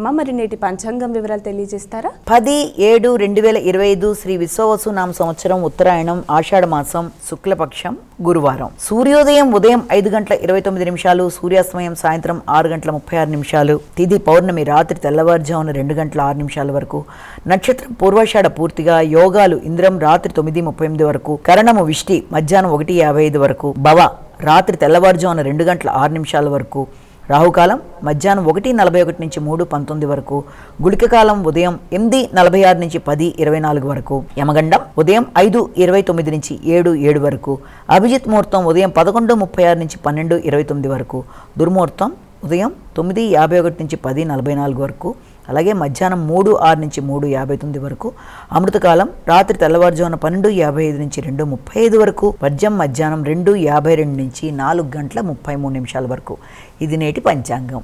అమ్మ. మరి నేటి పంచాంగం వివరాలు తెలియజేస్తారా? 10/7/2025 శ్రీ విశ్వవసునామ సంవత్సరం, ఉత్తరాయణం, ఆషాఢ మాసం, శుక్లపక్షం, గురువారం. సూర్యోదయం ఉదయం 5:29, సూర్యాస్తమయం సాయంత్రం 6:36. తిథి పౌర్ణమి రాత్రి తెల్లవారుజామున 2:06 వరకు. నక్షత్రం పూర్వాషాఢ పూర్తిగా. యోగాలు ఇంద్రం రాత్రి 9:38 వరకు. కరణము విష్టి మధ్యాహ్నం 1:55 వరకు. భవ రాత్రి తెల్లవారుజామున 2:06 వరకు. రాహుకాలం మధ్యాహ్నం 1:41 నుంచి 3:19 వరకు. గుళిక కాలం ఉదయం 8:46 నుంచి 10:24 వరకు. యమగండం ఉదయం 5:29 నుంచి 7:07 వరకు. అభిజిత్ ముహూర్తం ఉదయం 11:36 నుంచి 12:29 వరకు. దుర్ముహూర్తం ఉదయం 9:51 నుంచి 10:44 వరకు. అలాగే మధ్యాహ్నం 3:06 నుంచి 3:59 వరకు. అమృతకాలం రాత్రి తెల్లవారుజామున 12:55 నుంచి 2:35 వరకు. వర్జం మధ్యాహ్నం 2:52 నుంచి 4:33 వరకు. ఇది నేటి పంచాంగం.